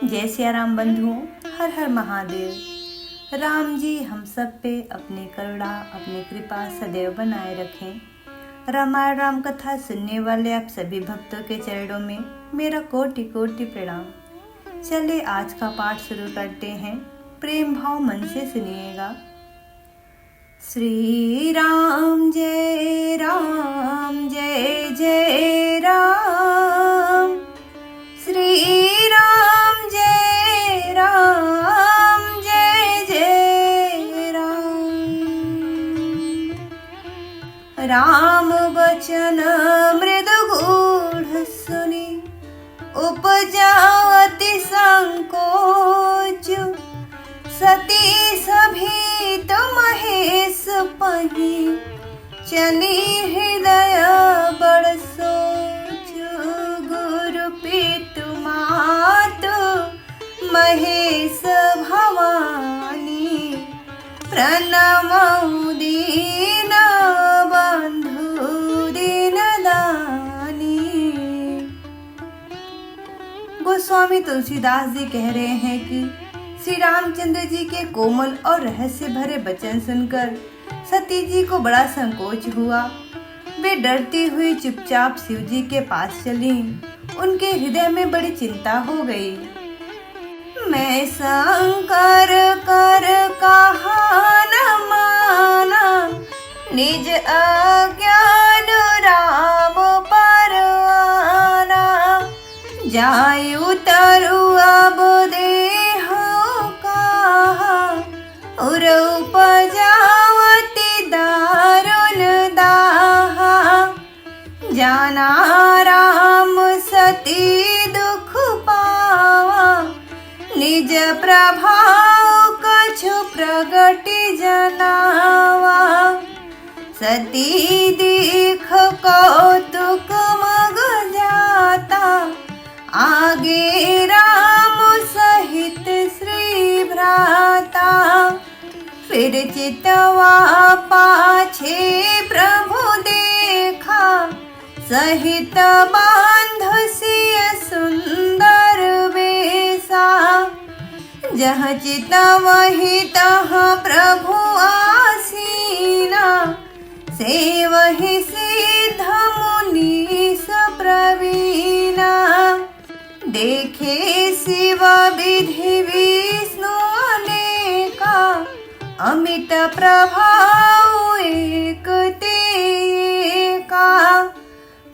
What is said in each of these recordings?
जय सिया राम बंधुओं, हर हर महादेव। राम जी हम सब पे अपनी करुणा, अपनी कृपा सदैव बनाए रखें। रामायण राम कथा सुनने वाले आप सभी भक्तों के चरणों में मेरा कोटि कोटि प्रणाम। चलिए आज का पाठ शुरू करते हैं। प्रेम भाव मन से सुनिएगा। श्री राम जय जय राम। श्री राम जय जय राम। राम वचन मृदु गूढ़ सुनि उपजा अति संकोच। सती सभीत महेश पही चली हृदय बड़ सोच। गुरु पितु मातु महेश भवानी प्रणमऊ दीन बंधु दीन दानी। गोस्वामी तुलसीदास जी कह रहे हैं कि श्री रामचंद्र जी के कोमल और रहस्य भरे वचन सुनकर सती जी को बड़ा संकोच हुआ। वे डरती हुई चुपचाप शिव जी के पास चली। उनके हृदय में बड़ी चिंता हो गई। मैं शंकर कर कहा न माना, निज अज्ञान राम पर आना। जायु तरु अब देह कहा, उर उपजावती दारुण दाहा। जाना राम सती दुख पावा, निज प्रभाव कछु प्रगटि जनावा। सती देख कौतुक मग जाता, आगे राम सहित श्री भ्राता। फिर चितवा पाछे प्रभु देखा, सहित बांध सिय सुंदर वेसा। जह चित वही तह प्रभु आसीना, से वही सिद्ध मुनीस प्रवीणा। देखे शिव विधि विष्णु अनेका, अमित प्रभाव एक ते का।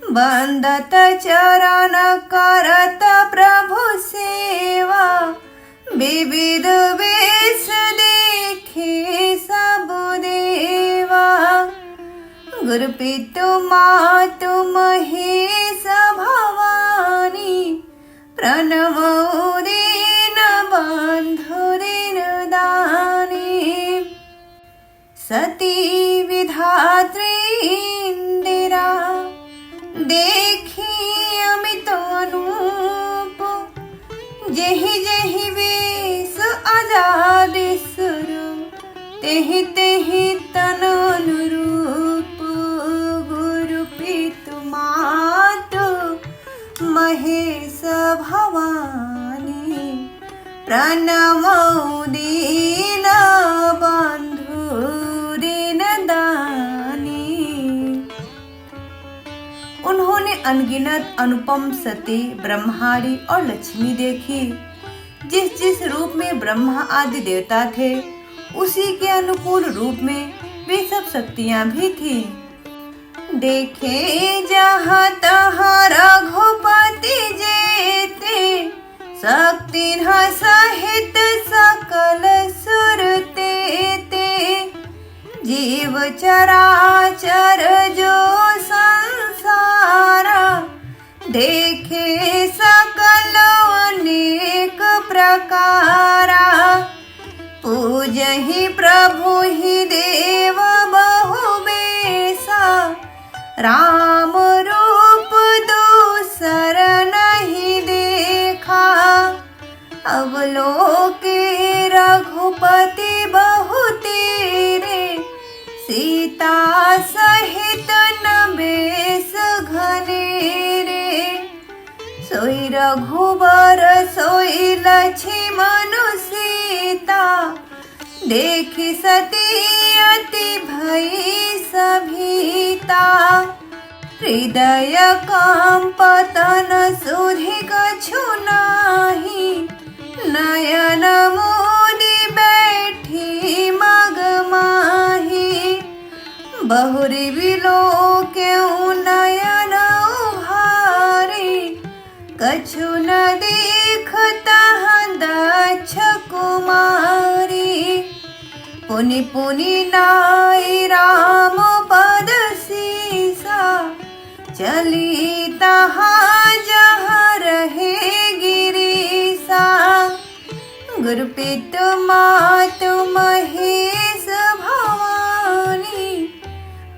बंदत चरण करत प्रभु सेवा, विविध वेश देखे सब देवा। गुरु पितु मातु महेश भवानी, प्रणमऊ दीन बंधु दीन दानी। सती विधात्री इंदिरा, देखी अमित अनूप। जेहि जेहि वेश आजाद सुरु, तेहि तेहि तन अनुरूप। गुरु पितु मातु महेश भवानी, प्रणमऊ दीन बंधु दीन दानी। उन्होंने अनगिनत अनुपम सती, ब्रह्माणी और लक्ष्मी देखी। जिस जिस रूप में ब्रह्मा आदि देवता थे, उसी के अनुकूल रूप में वे सब शक्तियां भी थी। देखे जहाँ तहाँ रघुपति जेते, शक्ति सहित सकल सुर तेते। जीव चराचर जो संसारा, देखे सकल अनेक प्रकारा। पूजहि प्रभु ही देव बहु बेसा, राम रूप दूसर नहीं देखा। अवलोके रघुपति बहु तेरे, सीता सहित न बेस घनेरे। सोई रघुबर सोई लक्ष्मण सीता, देखी सती अति भई सभीता। हृदय कंपतन सुधि कछु नाही, नयन मोदी बैठी मग माही। बहुरी विलोक्यउ नयन उभारी, कछु न देखता दक्ष कुमारी। पुनि पुनि नाई राम पद सीसा, चली तहाँ जहाँ रहे गिरीसा। गुरु पितु मातु महेश भवानी,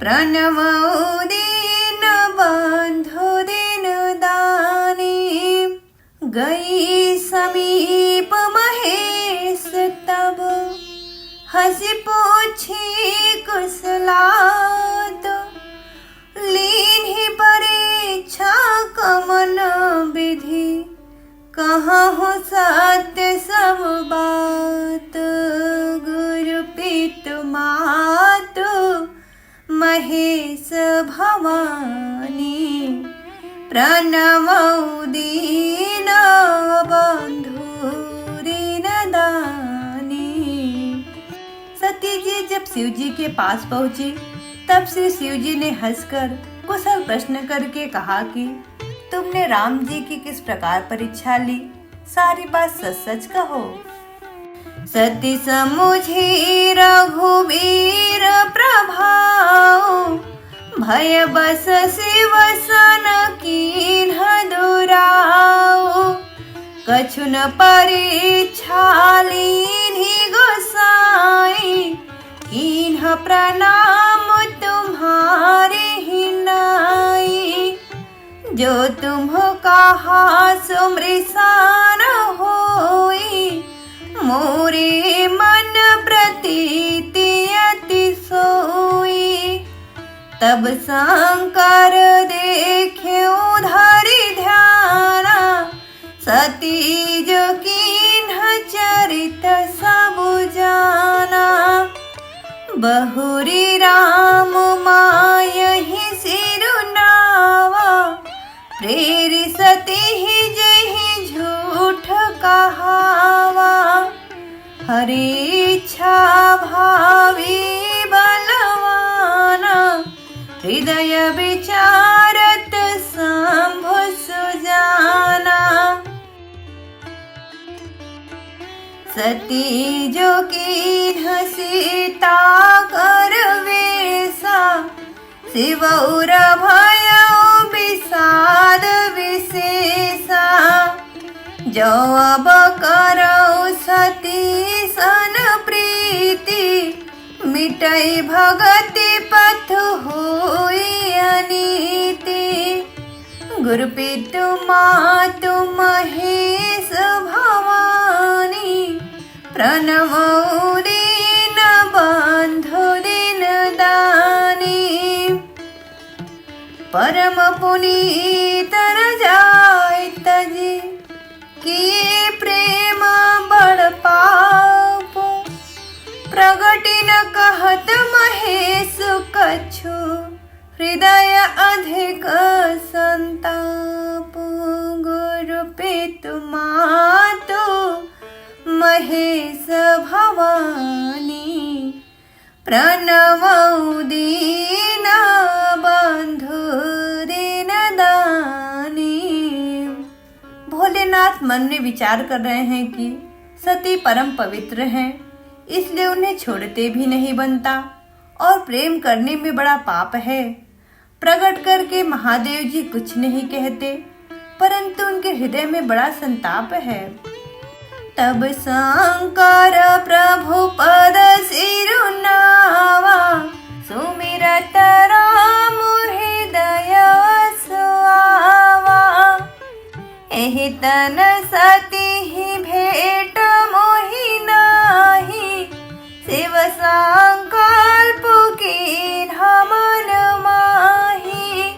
प्रणमौ दीन बंधु दीन दानी। गई समीप महेश तब, हंसी पूछी कुशलात। लीन्ही परीक्षा कमन विधि, कहाँ हो सत्य सब बात। गुरु पितु मातु महेश भवानी, प्रणमौ दीन बंधु दीन दानी। सती जी जब शिव जी के पास पहुंची, तब से शिव जी ने हंसकर कुशल प्रश्न करके कहा कि तुमने राम जी की किस प्रकार परीक्षा ली, सारी बात सच सच कहो। सती समुझी रघुवीर प्रभाव, भय बस शिव सन कीन्ह दुराऊ। कछु न परीक्षा लीन्ही गोसाई, कीन्ह प्रणाम तुम्हारे ही नाई। जो तुम कहा सुमृषान होई, मोरे मन प्रतीति अति सोई। तब शंकर देखे उधरि ध्याना, सती जो कीन्ह चरित सब जाना। बहुरी राम मायहि सिरुनावा, प्रेरि सती ही जेहि झूठ कहावा। हरि इच्छा भावी बलवाना, हृदय विचारत शंभु सुजाना। सती जो कीन्ह सीता कर वेसा, शिवउर भयउ विषाद विशेषा। जो अब करऊ सती सन प्रीति, मिटई भगति पथ होई अनीति। गुरु पितु मातु महेश भवानी, प्रणमौ दीन बंधु दीन दानी। परम पुनीत जाय तजी, किए प्रेम बड़ पाप। प्रगति न कहत महेश कछु, हृदय अधिक संताप। गुरु पितु मातु महेश भवानी, प्रणमौ दीन बंधु दीन दानी। भोलेनाथ मन में विचार कर रहे हैं कि सती परम पवित्र हैं, इसलिए उन्हें छोड़ते भी नहीं बनता और प्रेम करने में बड़ा पाप है। प्रकट करके महादेव जी कुछ नहीं कहते, परंतु उनके हृदय में बड़ा संताप है। तब शंकर प्रभु पद सिरुनावा, सुमिरत राम हृदय सुआवा। एहि तन सती ही भेट मोहि नाही, शिव संकल्प कीन्ह मन माही।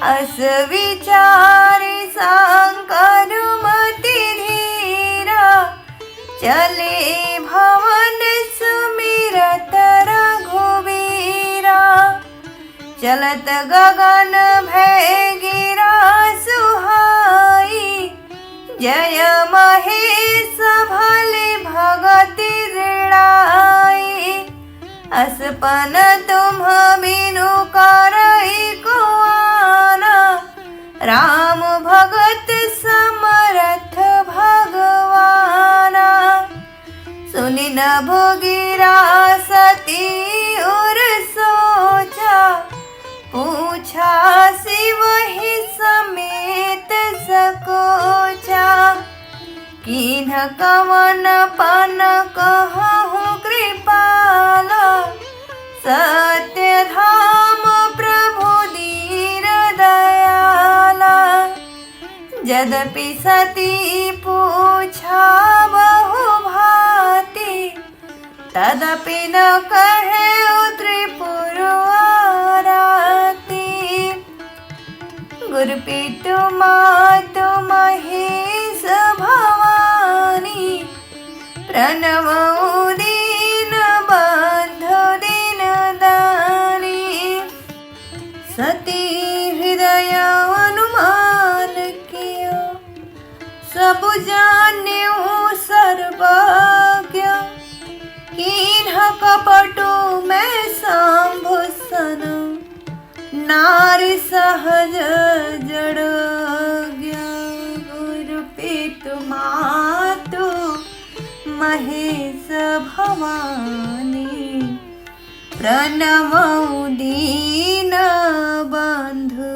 अस विचार शंकर चले भवन सुमिरत रघुवीरा, चलत गगन भय गिरा सुहाई, जय महेश भले भगति दृढ़ाई, असपन तुम बिनु करई को आना, राम भगत समरथ भगवाना, सुनि नभ गिरा सती उर सोचा, पूछा शिव ही समेत सकोचा, किन्ह कवन पन कहूँ कृपाला, सत्य धाम प्रभु धीर दयाला, यद्यपि सती पूछा बहु भांति, तदपि न कहे त्रिपुर आरती, गुरुपीतु मातु महेश भवानी, प्रणवउ दीन बंधु दीन दानी, सती हृदय अनुमान किया, सब जान्यो सर्वज्ञ, किन्ह कपटु मैं सांभु सन, नारी सहज जड़ज्ञ, गुरुपीतु मातु महेश भवानी, प्रणवउ दीन बंधु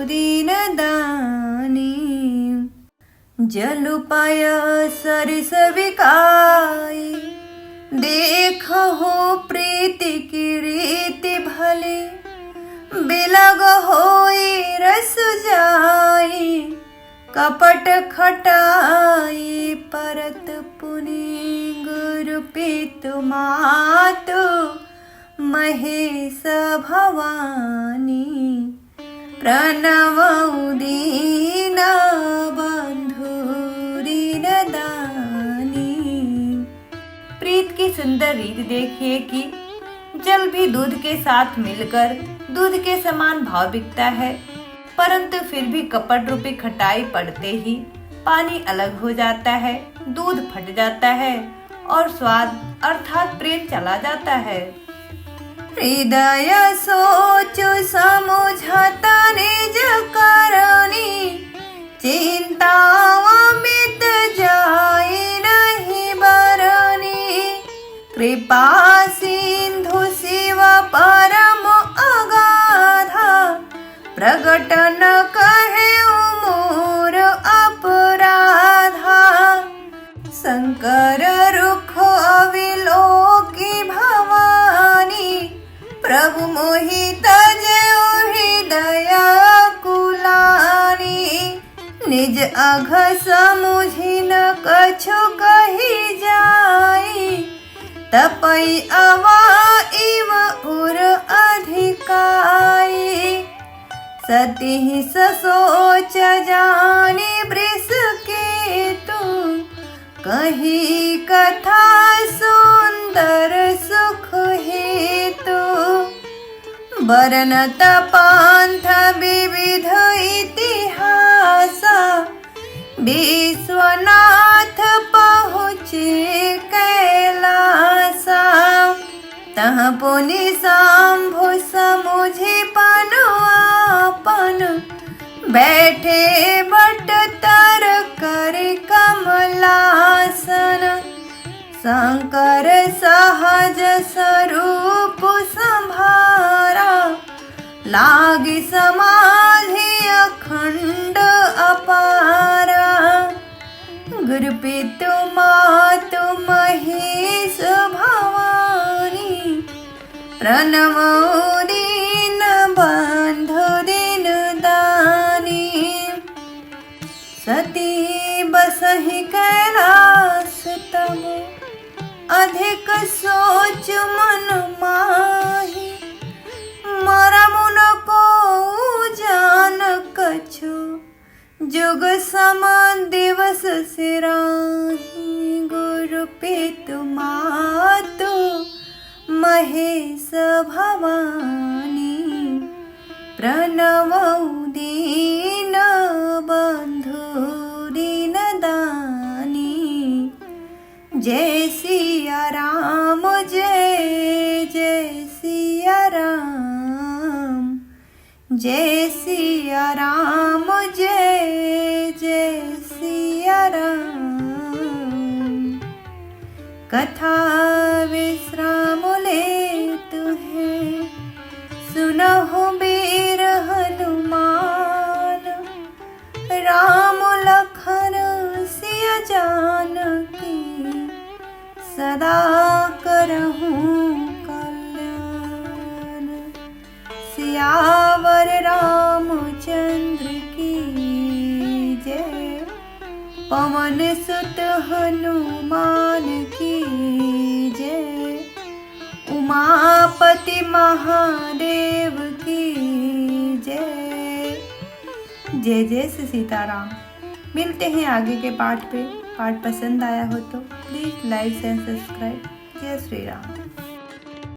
दीन दानी, जलुपय सरिस विकाई, देखो प्रीति की रीति भले, बिलग होई रस जाई, कपट खटाई परत पुनि, गुरुपीतु मातु महेश भवानी, प्रणवउ दीन बंधु दीन दानी। प्रीत की सुंदर रीत देखिए कि जल भी दूध के साथ मिलकर दूध के समान भाव बिकता है, परंतु फिर भी कपट रूपी खटाई पड़ते ही पानी अलग हो जाता है, दूध फट जाता है और स्वाद अर्थात प्रेम चला जाता है। हृदय सोचु समुझत निज करनी, चिंता अमित जाई नहीं बरनी, कृपा सिंधु शिव परम अगाधा, प्रगट न कहे मोर अपराधा, शंकर रुख अविलोकी भवानी, प्रभु मोहि तजो हृदय कुलानी, निज अघ समुझि न कछु कही जाई, तपई अवा इव उर अधिकाई, सती ससोच जानी वृष केतु, कही कथा सुंदर सुख हेतु, बरनत पांथ विविध इतिहास, विश्वनाथ पहुँचे कैलास, तह पुनि शंभु समुझि पनु आपन, बैठे बट तर कर कमलासन, शंकर सहज स्वरूप संभारा, लागी समाधि अखंड अपारा, गुरुपीतु मातु महेश भवानी, प्रणवउ दीन बंधु दीन दानी, सती बसहि कैलास तब, अधिक सोच मन माही, मरमु न को जान कछु, जुग समान दिवस सिराही, गुरु अर्पित मातु महेश भवानी, प्रणवौ दीन बंधु दीन दानी। जय सिया राम जय जय सिया राम, जय सिया राम जय जय सिया राम। कथा विश्राम लेत है, सुनहु वीर हनुमान, राम लखन सिया जानकी, सदा करहूँ कल्याण। सियावर रामचंद्र की जय, पवन सुत हनुमान की जय, उमापति महादेव की जय। जय जय श्री सीताराम। मिलते हैं आगे के पाठ पे। पाठ पसंद आया हो तो प्लीज़ लाइक एंड सब्सक्राइब। जय श्री राम।